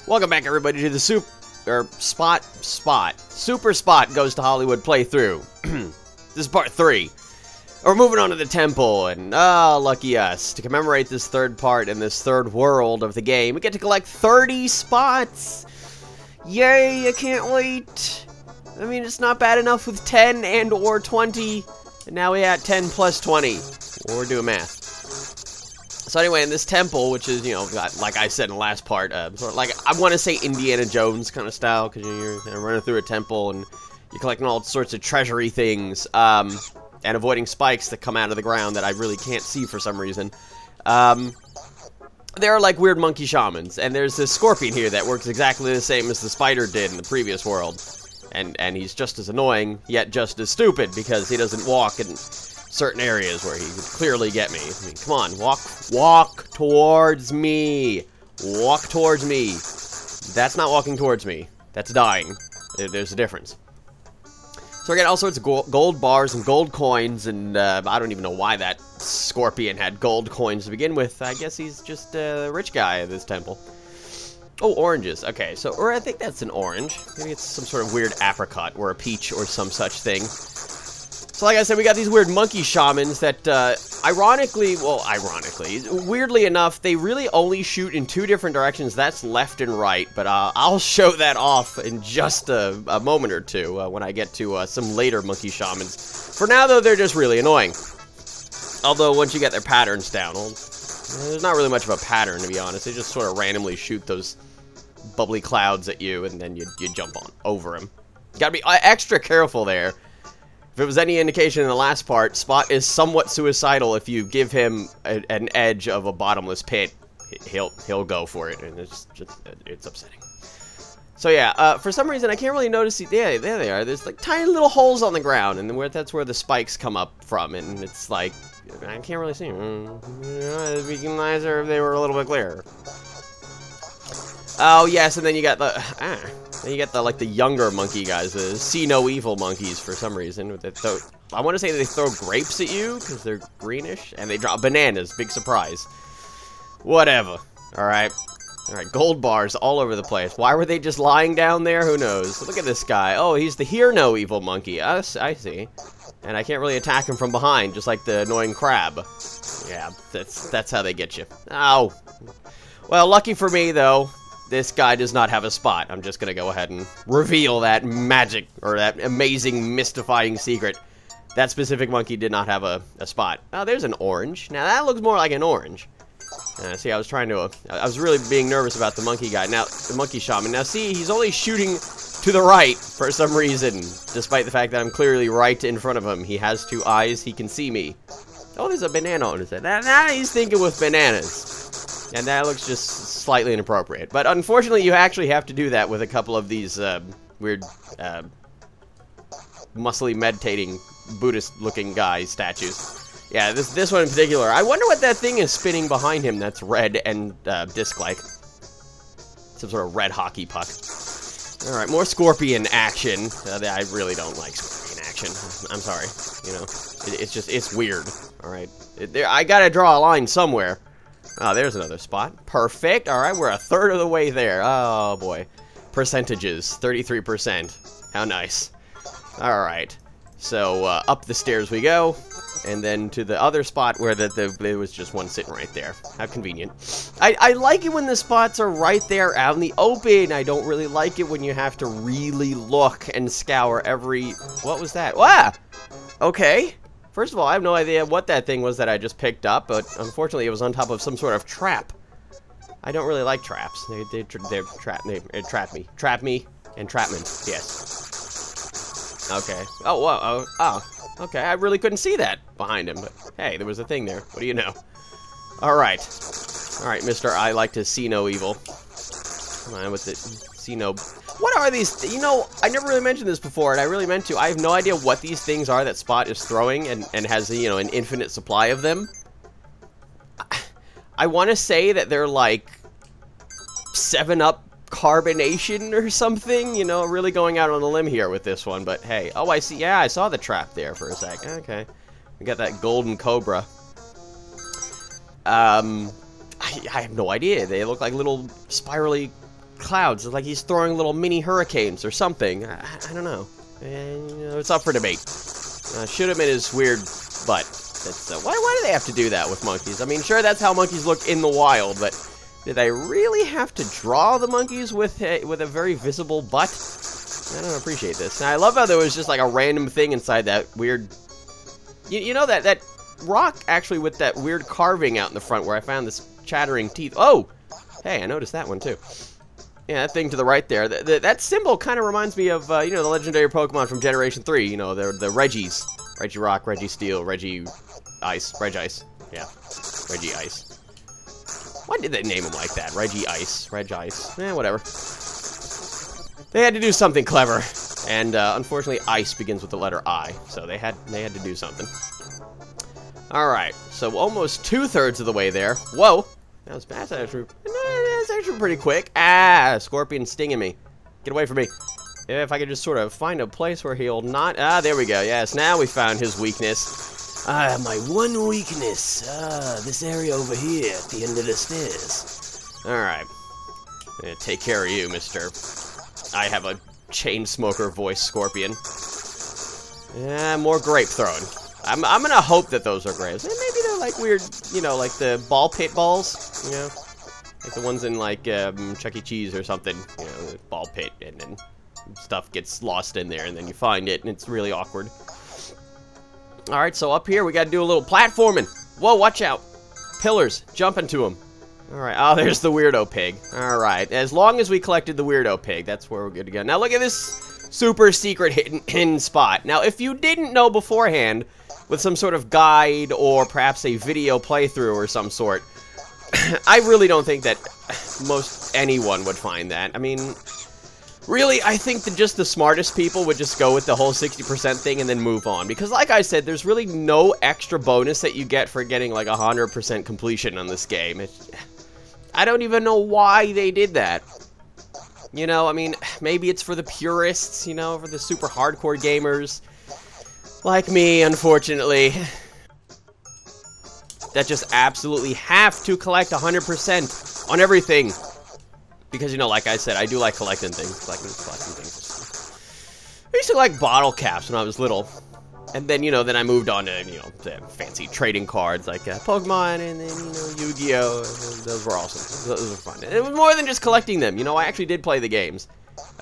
Welcome back, everybody, to the Super Spot Goes to Hollywood playthrough. This is part 3. We're moving on to the temple, and lucky us. To commemorate this third part in this third world of the game, we get to collect 30 spots! Yay, I can't wait! I mean, it's not bad enough with 10 and or 20, and now we at 10 plus 20. We're doing math. So anyway, in this temple, which is, you know, like I said in the last part, sort of like, I want to say Indiana Jones kind of style, because you're running through a temple, and you're collecting all sorts of treasury things, and avoiding spikes that come out of the ground that I really can't see for some reason. There are, like, weird monkey shamans, and there's this scorpion here that works exactly the same as the spider did in the previous world. And he's just as annoying, yet just as stupid, because he doesn't walk in certain areas where he could clearly get me. I mean, come on, walk towards me. Walk towards me. That's not walking towards me. That's dying. There's a difference. So I got all sorts of gold bars and gold coins, and I don't even know why that scorpion had gold coins to begin with. I guess he's just a rich guy at this temple. Oh, oranges. Okay, so, or I think that's an orange. Maybe it's some sort of weird apricot or a peach or some such thing. So like I said, we got these weird monkey shamans that, weirdly enough, they really only shoot in 2 different directions. That's left and right, but I'll show that off in just a moment or two when I get to some later monkey shamans. For now, though, they're just really annoying. Although, once you get their patterns down, well, there's not really much of a pattern, to be honest. They just sort of randomly shoot those bubbly clouds at you, and then you jump over them. You gotta be extra careful there. If it was any indication in the last part, Spot is somewhat suicidal. If you give him an edge of a bottomless pit, he'll go for it, and it's upsetting. So yeah, for some reason I can't really notice. Yeah, there they are. There's like tiny little holes on the ground, and that's where the spikes come up from, and it's like I can't really see them. It'd be nicer if they were a little bit clearer. Oh yes, and then you got the like the younger monkey guys, the see no evil monkeys for some reason. I want to say they throw grapes at you because they're greenish, and they drop bananas. Big surprise. Whatever. All right, gold bars all over the place. Why were they just lying down there? Who knows? Look at this guy. Oh, he's the hear no evil monkey. I see. And I can't really attack him from behind, just like the annoying crab. Yeah, that's how they get you. Ow. Well, lucky for me though, this guy does not have a spot. I'm just gonna go ahead and reveal that magic, or that amazing, mystifying secret. That specific monkey did not have a spot. Oh, there's an orange. Now that looks more like an orange. See, I was really being nervous about the monkey guy. Now, the monkey shaman. Now see, he's only shooting to the right for some reason, despite the fact that I'm clearly right in front of him. He has 2 eyes, he can see me. Oh, there's a banana on his head. Now he's thinking with bananas. And that looks just slightly inappropriate. But unfortunately, you actually have to do that with a couple of these weird, muscly meditating Buddhist-looking guy statues. Yeah, this one in particular. I wonder what that thing is spinning behind him that's red and disc-like. Some sort of red hockey puck. Alright, more scorpion action. I really don't like scorpion action. I'm sorry. You know, it's weird. Alright. I gotta draw a line somewhere. Oh, there's another spot. Perfect. Alright, we're a third of the way there. Oh, boy. Percentages. 33%. How nice. Alright. So, up the stairs we go. And then to the other spot where there was just one sitting right there. How convenient. I like it when the spots are right there out in the open. I don't really like it when you have to really look and scour every... What was that? Ah! Okay. First of all, I have no idea what that thing was that I just picked up, but unfortunately it was on top of some sort of trap. I don't really like traps. They trap me. Trap me. Entrapment. Yes. Okay. Oh, whoa. Oh. Okay, I really couldn't see that behind him, but hey, there was a thing there. What do you know? Alright. Alright, mister, I like to see no evil. Come on with the see no... What are these? You know, I never really mentioned this before, and I really meant to. I have no idea what these things are that Spot is throwing and has, you know, an infinite supply of them. I want to say that they're like 7-Up carbonation or something, you know, really going out on a limb here with this one, but hey. Oh, I see. Yeah, I saw the trap there for a sec. Okay. We got that golden cobra. I have no idea. They look like little spirally clouds. It's like he's throwing little mini hurricanes or something. I don't know. And, you know, it's up for debate. Shoot him in his weird butt. That's, why do they have to do that with monkeys? I mean, sure, that's how monkeys look in the wild, but did they really have to draw the monkeys with a very visible butt? I don't appreciate this. Now, I love how there was just like a random thing inside that weird... You know that rock, actually, with that weird carving out in the front where I found this chattering teeth. Oh! Hey, I noticed that one, too. Yeah, that thing to the right there. That symbol kind of reminds me of, you know, the legendary Pokemon from Generation 3. You know, the Reggies. Regirock, Registeel, Regice. Regice. Yeah. Regice. Why did they name them like that? Regice. Regice. Eh, whatever. They had to do something clever. And, unfortunately, ice begins with the letter I. So they had to do something. Alright. So almost 2/3 of the way there. Whoa. That's actually pretty quick. Ah, scorpion stinging me. Get away from me. If I could just sort of find a place where he'll not... Ah, there we go. Yes, now we found his weakness. Ah, my one weakness. Ah, this area over here at the end of the stairs. Alright. I'm gonna take care of you, mister. I have a chain smoker voice scorpion. Yeah, more grape throwing. I'm gonna hope that those are grapes. And maybe they're like weird, you know, like the ball pit balls, you know? Like the ones in like Chuck E. Cheese or something, you know, the ball pit, and then stuff gets lost in there, and then you find it, and it's really awkward. Alright, so up here we gotta do a little platforming. Whoa, watch out. Pillars, jump into them. Alright, oh, there's the weirdo pig. Alright, as long as we collected the weirdo pig, that's where we're good to go. Now look at this super secret hidden spot. Now, if you didn't know beforehand, with some sort of guide or perhaps a video playthrough or some sort, I really don't think that most anyone would find that. I mean, really, I think that just the smartest people would just go with the whole 60% thing and then move on. Because like I said, there's really no extra bonus that you get for getting like 100% completion on this game. I don't even know why they did that. You know, I mean, maybe it's for the purists, you know, for the super hardcore gamers. Like me, unfortunately. That just absolutely have to collect 100% on everything. Because, you know, like I said, I do like collecting things. Collecting things. I used to like bottle caps when I was little. And then, you know, then I moved on to, you know, the fancy trading cards like Pokemon and then, you know, Yu-Gi-Oh! Those were awesome. Those were fun. It was more than just collecting them. You know, I actually did play the games.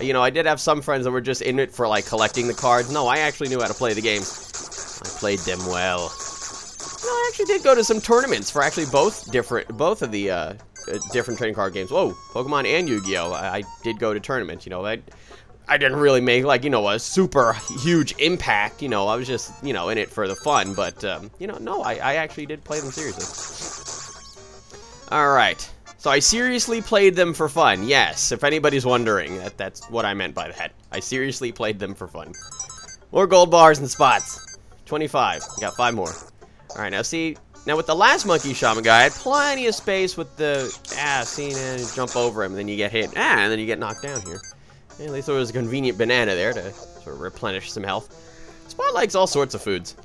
You know, I did have some friends that were just in it for, like, collecting the cards. No, I actually knew how to play the games. I played them well. No, I actually did go to some tournaments for actually both of the different trading card games. Whoa, Pokemon and Yu-Gi-Oh! I did go to tournaments, you know. I didn't really make, like, you know, a super huge impact. You know, I was just, you know, in it for the fun. But, you know, no, I actually did play them seriously. Alright. So I seriously played them for fun. Yes, if anybody's wondering, that's what I meant by that. I seriously played them for fun. More gold bars and spots. 25. I got 5 more. Alright, now see, now with the last monkey shaman guy, I had plenty of space with the, jump over him, and then you get hit. And then you get knocked down here. At least there was a convenient banana there to sort of replenish some health. Spot likes all sorts of foods.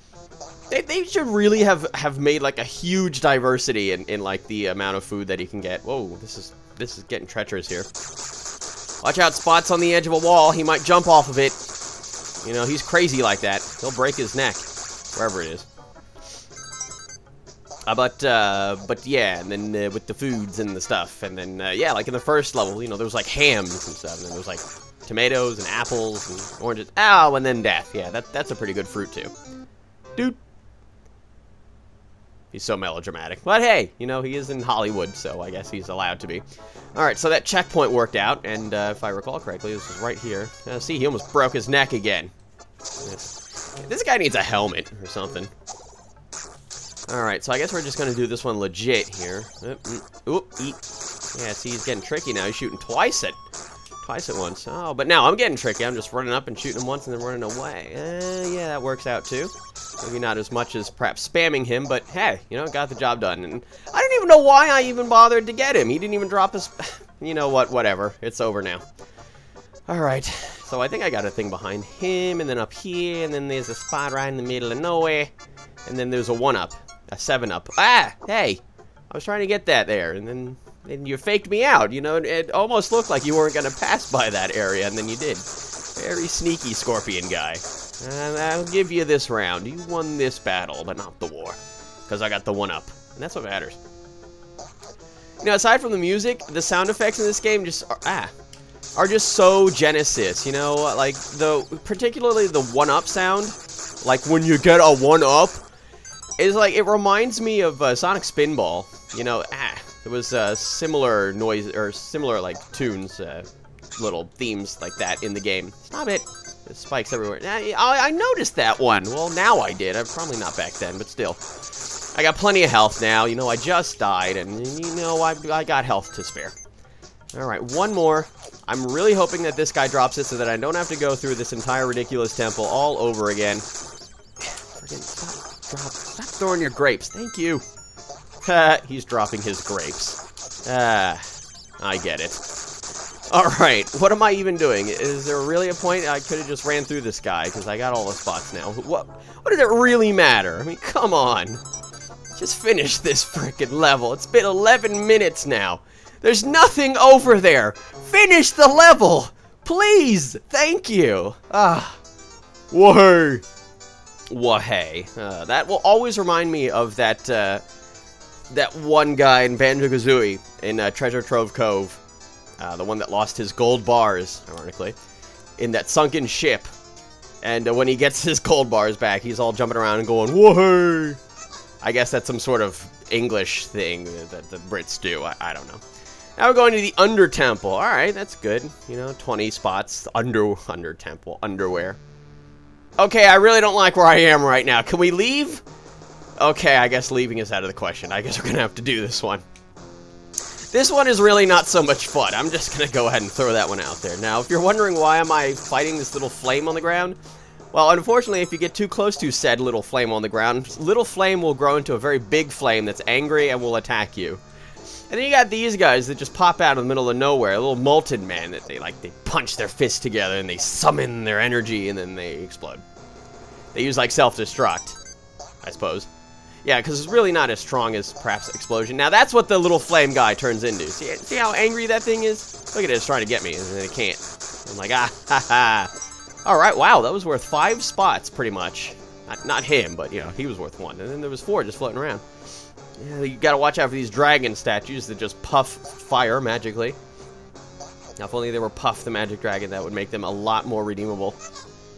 They should really have made like a huge diversity in like the amount of food that he can get. Whoa, this is getting treacherous here. Watch out, Spot's on the edge of a wall. He might jump off of it. You know, he's crazy like that. He'll break his neck, wherever it is. But yeah, and then with the foods and the stuff, and then yeah, like in the first level, you know, there was like hams and stuff, and then there was like tomatoes and apples and oranges. Oh, and then death. Yeah, that's a pretty good fruit too. Dude. He's so melodramatic. But hey, you know, he is in Hollywood, so I guess he's allowed to be. Alright, so that checkpoint worked out, and if I recall correctly, this was right here. See, he almost broke his neck again. Yes. This guy needs a helmet or something. Alright, so I guess we're just gonna do this one legit here. Oop, eat. Yeah, see, he's getting tricky now. He's shooting twice at once. Oh, but now I'm getting tricky. I'm just running up and shooting him once and then running away. Yeah, that works out too. Maybe not as much as perhaps spamming him, but hey, you know, got the job done. And I don't even know why I even bothered to get him. He didn't even drop his... You know what, whatever. It's over now. Alright, so I think I got a thing behind him, and then up here, and then there's a spot right in the middle of nowhere. And then there's a 1-up, a 7-up. Ah, hey! I was trying to get that there, and then And you faked me out, you know, it almost looked like you weren't going to pass by that area, and then you did. Very sneaky scorpion guy. And I'll give you this round. You won this battle, but not the war. Because I got the one-up. And that's what matters. You know, aside from the music, the sound effects in this game just are just so Genesis, you know? Like, particularly the one-up sound, like when you get a one-up, is like, it reminds me of Sonic Spinball. You know, it was similar noise, or similar, like, tunes, little themes like that in the game. Stop it. There's spikes everywhere. I noticed that one. Well, now I did. Probably not back then, but still. I got plenty of health now. You know, I just died, and, you know, I got health to spare. Alright, one more. I'm really hoping that this guy drops it so that I don't have to go through this entire ridiculous temple all over again. Friggin' stop throwing your grapes. Thank you. He's dropping his grapes. I get it. Alright, what am I even doing? Is there really a point? I could have just ran through this guy, because I got all the spots now. What does it really matter? I mean, come on. Just finish this frickin' level. It's been 11 minutes now. There's nothing over there. Finish the level. Please. Thank you. Wahey. Wahey. That will always remind me of that, that one guy in Banjo-Kazooie in Treasure Trove Cove. The one that lost his gold bars, ironically, in that sunken ship. And when he gets his gold bars back, he's all jumping around and going, wahey! I guess that's some sort of English thing that the Brits do. I don't know. Now we're going to the Under Temple. Alright, that's good. You know, 20 spots. Under Temple. Underwear. Okay, I really don't like where I am right now. Can we leave? Okay, I guess leaving is out of the question. I guess we're going to have to do this one. This one is really not so much fun. I'm just going to go ahead and throw that one out there. Now, if you're wondering why am I fighting this little flame on the ground, well, unfortunately, if you get too close to said little flame on the ground, little flame will grow into a very big flame that's angry and will attack you. And then you got these guys that just pop out in the middle of nowhere, a little molten man that they punch their fists together and they summon their energy and then they explode. They use like self-destruct, I suppose. Yeah, because it's really not as strong as perhaps explosion. Now that's what the little flame guy turns into. See how angry that thing is? Look at it, it's trying to get me and it can't. I'm like, ah, ha, ha. Alright, wow, that was worth 5 spots pretty much. Not him, but you know, he was worth 1. And then there was 4 just floating around. Yeah, you gotta watch out for these dragon statues that just puff fire magically. Now, if only they were Puff the Magic Dragon, that would make them a lot more redeemable.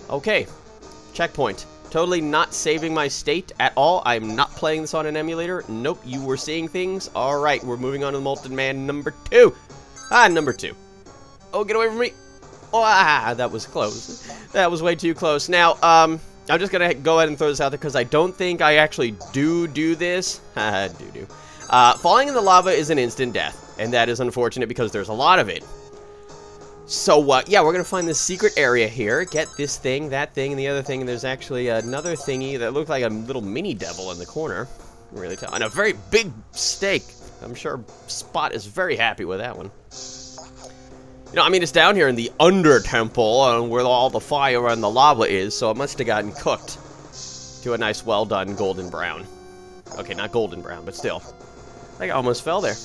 Okay, checkpoint. Totally not saving my state at all. I'm not playing this on an emulator. Nope, you were seeing things. Alright, we're moving on to the Molten Man number 2. Number 2. Oh, get away from me. Oh, that was close. That was way too close. Now, I'm just gonna go ahead and throw this out there because I don't think I actually do this. Falling in the lava is an instant death, and that is unfortunate because there's a lot of it. So, yeah, we're gonna find this secret area here, get this thing, that thing, and the other thing, and there's actually another thingy that looked like a little mini devil in the corner. Really tell. And a very big steak. I'm sure Spot is very happy with that one. You know, I mean, it's down here in the Under Temple, where all the fire and the lava is, so it must have gotten cooked to a nice, well-done golden brown. Okay, not golden brown, but still. I think I almost fell there.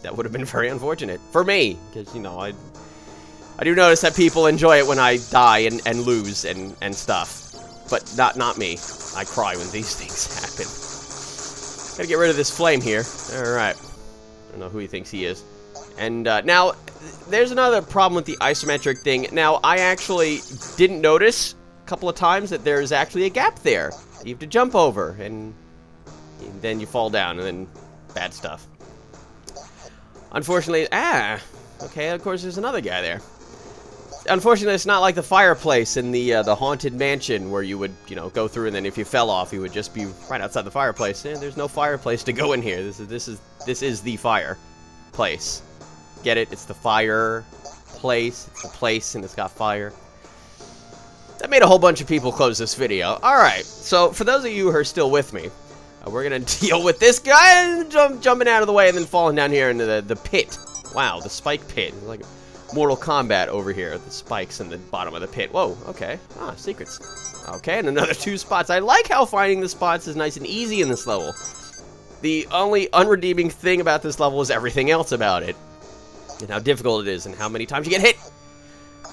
That would have been very unfortunate. For me, because, you know, I do notice that people enjoy it when I die and lose and stuff. But not me. I cry when these things happen. Gotta get rid of this flame here. Alright. I don't know who he thinks he is. And, now, there's another problem with the isometric thing. Now, I actually didn't notice a couple of times that there's actually a gap there. You have to jump over, and then you fall down, and then bad stuff. Unfortunately, okay, of course there's another guy there. Unfortunately, it's not like the fireplace in the Haunted Mansion where you would, you know, go through and then if you fell off, you would just be right outside the fireplace. There's no fireplace to go in here. This is the fireplace. Get it? It's the fire place. It's the place and it's got fire. That made a whole bunch of people close this video. Alright, so for those of you who are still with me, we're going to deal with this guy and jumping out of the way and then falling down here into the pit. Wow, the spike pit. It's like Mortal Kombat over here. The spikes in the bottom of the pit. Whoa, okay. Secrets. Okay, and another 2 spots. I like how finding the spots is nice and easy in this level. The only unredeeming thing about this level is everything else about it. And how difficult it is and how many times you get hit.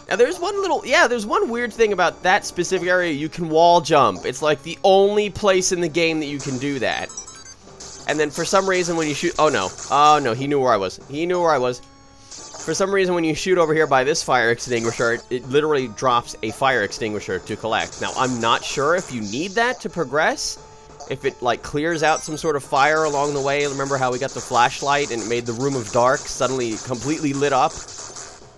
Now there's one weird thing about that specific area. You can wall jump. It's like the only place in the game that you can do that. And then for some reason when you shoot... Oh no, he knew where I was. He knew where I was. For some reason when you shoot over here by this fire extinguisher, it literally drops a fire extinguisher to collect. Now I'm not sure if you need that to progress. If it, like, clears out some sort of fire along the way. Remember how we got the flashlight and it made the room of dark suddenly completely lit up?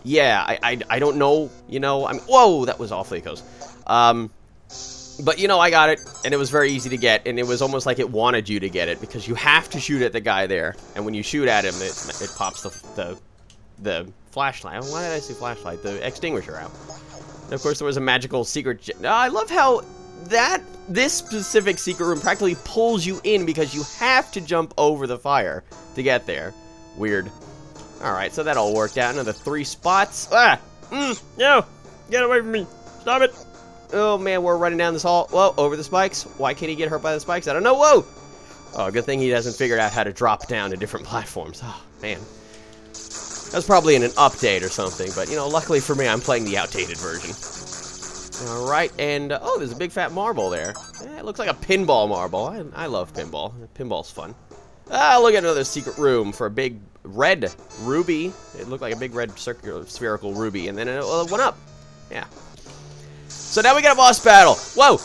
Yeah, I don't know, you know, I mean, whoa, that was awfully close. But, you know, I got it, and it was very easy to get, and it was almost like it wanted you to get it, because you have to shoot at the guy there, and when you shoot at him, it pops the flashlight. Why did I say flashlight? The extinguisher out. And, of course, there was a magical secret... I love how... this specific secret room practically pulls you in because you have to jump over the fire to get there. Weird. Alright, so that all worked out. Another 3 spots. Ah! No! Get away from me! Stop it! Oh man, we're running down this hall. Whoa, over the spikes. Why can't he get hurt by the spikes? I don't know. Whoa! Oh, good thing he hasn't figured out how to drop down to different platforms. Oh, man. That's probably in an update or something, but, you know, luckily for me, I'm playing the outdated version. Alright, and, oh, there's a big fat marble there. It looks like a pinball marble. I love pinball. Pinball's fun. Ah, look at another secret room for a big red ruby. It looked like a big red circular spherical ruby, and then it went up. Yeah. So now we got a boss battle. Whoa!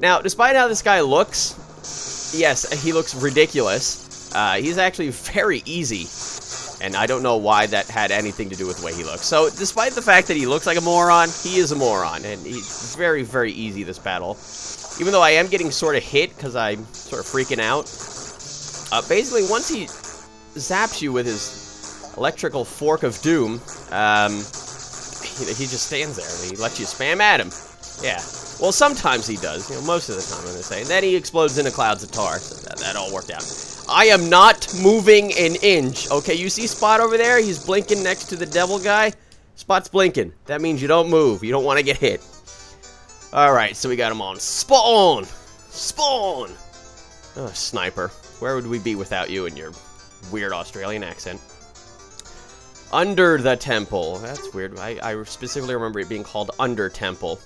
Now, despite how this guy looks, yes, he looks ridiculous. He's actually very easy. And I don't know why that had anything to do with the way he looks. So, despite the fact that he looks like a moron, he is a moron. And he's very, very easy, this battle. Even though I am getting sort of hit, because I'm sort of freaking out. Basically, once he zaps you with his electrical fork of doom, he just stands there and he lets you spam at him. Yeah. Well, sometimes he does. You know, most of the time, I'm going to say. And then he explodes into clouds of tar. So that all worked out. I am not moving an inch. Okay, you see Spot over there? He's blinking next to the devil guy. Spot's blinking. That means you don't move. You don't want to get hit. Alright, so we got him on. Spawn! Spawn! Oh, sniper. Where would we be without you and your weird Australian accent? Under the temple. That's weird. I specifically remember it being called Under Temple.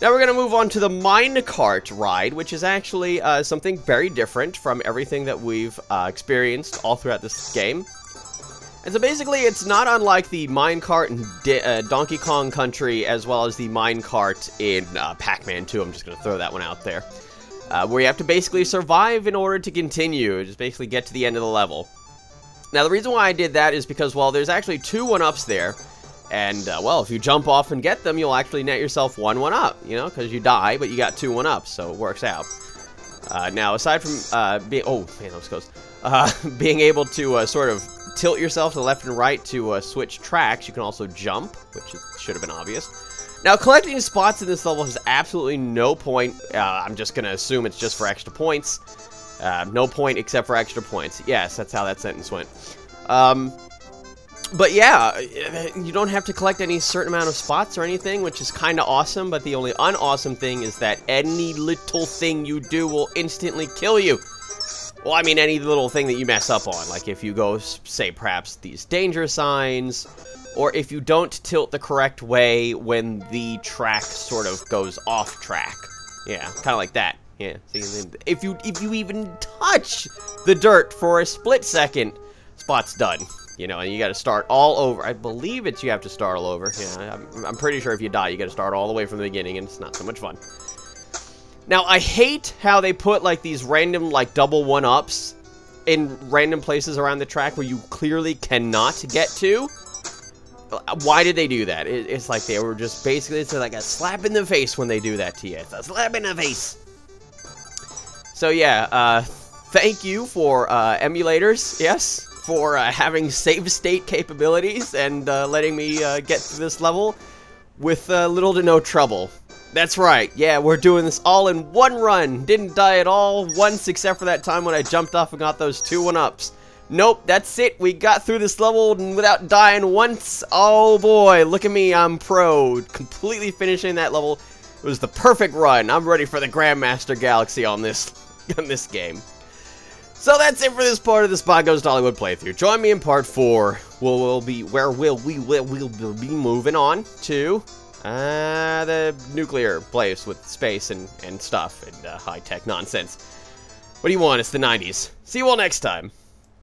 Now we're going to move on to the minecart ride, which is actually something very different from everything that we've experienced all throughout this game. And so basically it's not unlike the minecart in Donkey Kong Country as well as the minecart in Pac-Man 2. I'm just going to throw that one out there. Where you have to basically survive in order to continue. Just basically get to the end of the level. Now the reason why I did that is because, well, there's actually 2 1-ups there. And, well, if you jump off and get them, you'll actually net yourself 1 1-up, you know, because you die, but you got 2 1-ups, so it works out. Now, aside from being... Oh, man, that was close. Being able to sort of tilt yourself to the left and right to switch tracks, you can also jump, which should have been obvious. Now, collecting spots in this level has absolutely no point. I'm just going to assume it's just for extra points. No point except for extra points. Yes, that's how that sentence went. But yeah, you don't have to collect any certain amount of spots or anything, which is kind of awesome, but the only unawesome thing is that any little thing you do will instantly kill you. Well, I mean, any little thing that you mess up on, like if you go, say, perhaps these danger signs, or if you don't tilt the correct way when the track sort of goes off track. Yeah, kind of like that. Yeah, see, if you even touch the dirt for a split second, Spot's done. You know, and you got to start all over. I believe you have to start all over. Yeah, I'm pretty sure if you die, you got to start all the way from the beginning, and it's not so much fun. Now, I hate how they put, like, these random, like, double 1-ups in random places around the track where you clearly cannot get to. Why did they do that? It's like they were just basically, it's like a slap in the face when they do that to you. It's a slap in the face. So, yeah, thank you for emulators, yes, for having save state capabilities and letting me get through this level with little to no trouble. That's right, yeah, we're doing this all in one run. Didn't die at all once except for that time when I jumped off and got those 2 1-ups. Nope, that's it. We got through this level without dying once. Oh boy, look at me, I'm pro. Completely finishing that level. It was the perfect run. I'm ready for the Grandmaster Galaxy on this game. So that's it for this part of the Spot Goes to Hollywood playthrough. Join me in part 4. We'll be moving on to the nuclear place with space and stuff and high-tech nonsense. What do you want? It's the 90s. See you all next time.